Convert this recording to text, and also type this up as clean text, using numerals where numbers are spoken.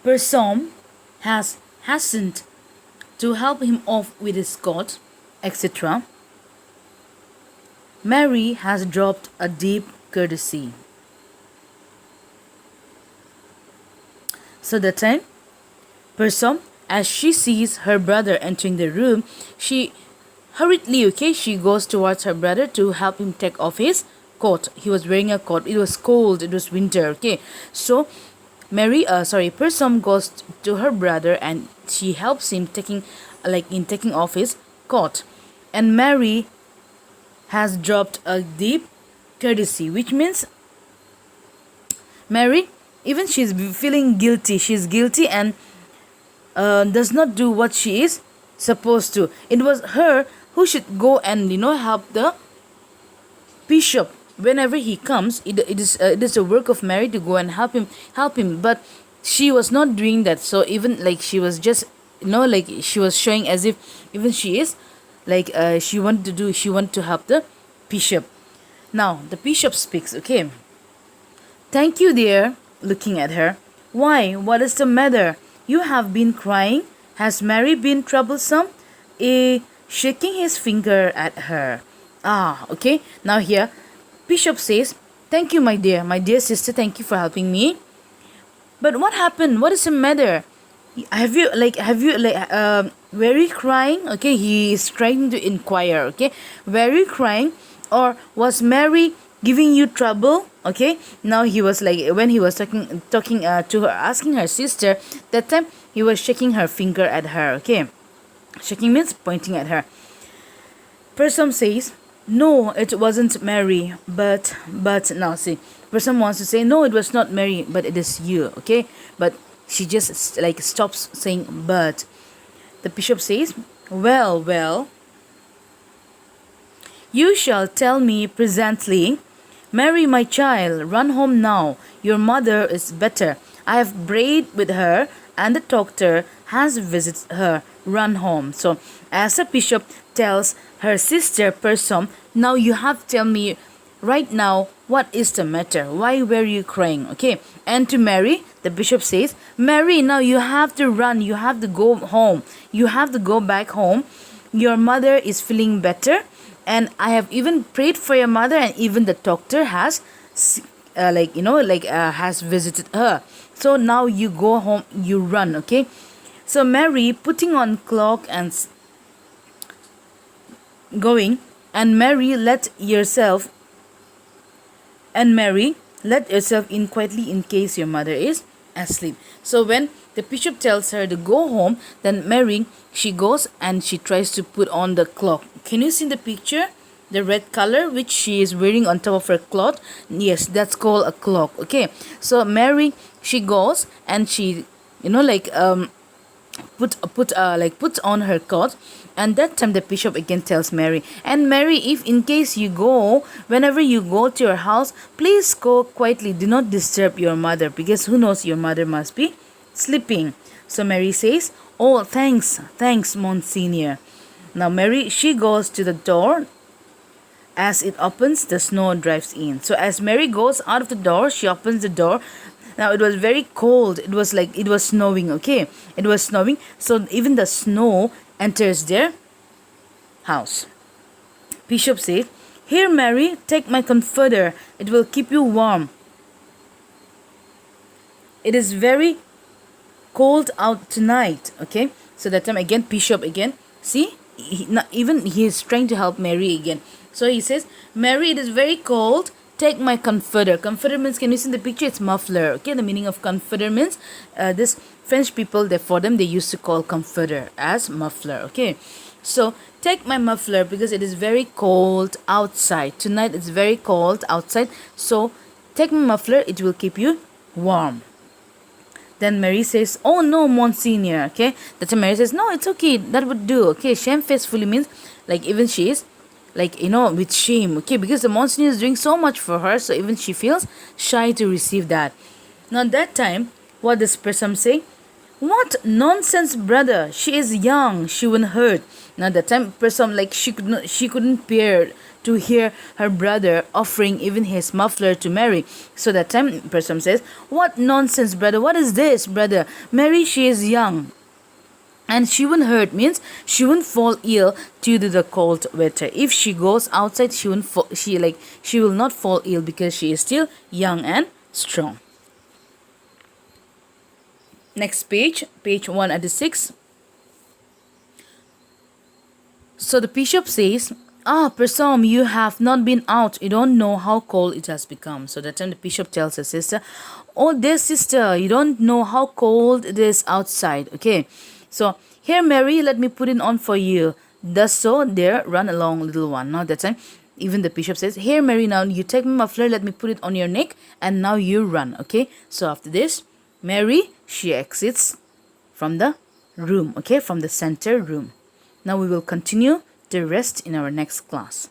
Persom has hastened to help him off with his coat, etc. Mary has dropped a deep courtesy. So that time, Persom, as she sees her brother entering the room, she hurriedly, she goes towards her brother to help him take off his coat. He was wearing a coat. It was cold. It was winter. So Persom goes to her brother and she helps him taking off his coat. And Mary has dropped a deep courtesy, which means Mary, even she's feeling guilty. She's guilty and does not do what she is supposed to. It was her who should go and help the bishop whenever he comes. It is the work of Mary to go and help him, but she was not doing that. So even she was just she was showing as if even she is she wanted to help the bishop. Now the bishop speaks. Okay, thank you, dear. Looking at her, why, what is the matter? You have been crying. Has Mary been troublesome? Shaking his finger at her. Okay. Now here, Bishop says, thank you, my dear sister, thank you for helping me. But what happened? What is the matter? Have you very crying? Okay, he is trying to inquire. Okay, very crying, or was Mary giving you trouble? Okay, now he was when he was talking to her, asking her sister. That time he was shaking her finger at her. Okay, shaking means pointing at her. Persom says, no, it wasn't Mary, but now see, Persom wants to say, no, it was not Mary, but it is you. Okay, but she just stops saying but. The bishop says, well, you shall tell me presently. Mary, my child, run home now. Your mother is better. I have prayed with her, and the doctor has visited her. Run home. So, as the bishop tells her sister Persom, now you have to tell me right now what is the matter. Why were you crying? Okay. And to Mary, the bishop says, Mary, now you have to run. You have to go home. You have to go back home. Your mother is feeling better. And I have even prayed for your mother, and even the doctor has has visited her. So now you go home, you run. Okay, so Mary putting on cloak and going, and Mary let yourself in quietly in case your mother is asleep. So when the bishop tells her to go home, then Mary, she goes and she tries to put on the cloak. Can you see the picture? The red color which she is wearing on top of her cloth. Yes, that's called a cloak. Okay, so Mary, she goes and she puts on her coat. And that time the bishop again tells Mary, and Mary, if in case you go, whenever you go to your house, please go quietly. Do not disturb your mother, because who knows, your mother must be sleeping. So Mary says, oh, thanks, Monsignor. Now Mary, she goes to the door. As it opens, the snow drives in. So as Mary goes out of the door, she opens the door. Now it was very cold. It was snowing. Okay, it was snowing. So even the snow enters their house. Bishop said, here, Mary, take my comforter. It will keep you warm. It is very cold out tonight. Okay, so that time again, Bishop again. See, he is trying to help Mary again. So he says, Mary, it is very cold. Take my comforter. Comforter means, can you see in the picture? It's muffler. Okay, the meaning of comforter means this French people, they used to call comforter as muffler. Okay, so take my muffler because it is very cold outside. Tonight it's very cold outside. So take my muffler. It will keep you warm. Then Mary says, oh no, Monsignor. Okay, that's when Mary says, no, it's okay. That would do. Okay, shamefacefully means even she is with shame. Okay, because the Monsignor is doing so much for her, so even she feels shy to receive that. Now that time, what does Persom say? What nonsense, brother. She is young. She won't hurt. Now that time, Persom she couldn't bear to hear her brother offering even his muffler to Mary. So that time Person says, "What nonsense, brother? What is this, brother? Mary, she is young, and she won't hurt, means she won't fall ill due to the cold weather. If she goes outside, she won't fall, she will not fall ill because she is still young and strong." Next page, page 186. So the bishop says, "Ah, Prasom, you have not been out. You don't know how cold it has become." So that time the bishop tells her sister, "Oh, dear sister, you don't know how cold it is outside." Okay. So, "Here, Mary, let me put it on for you." Thus so, there, run along, little one. Now that time, even the bishop says, "Here, Mary, now you take my muffler, let me put it on your neck, and now you run." Okay. So after this, Mary, she exits from the room. Okay, from the center room. Now we will continue the rest in our next class.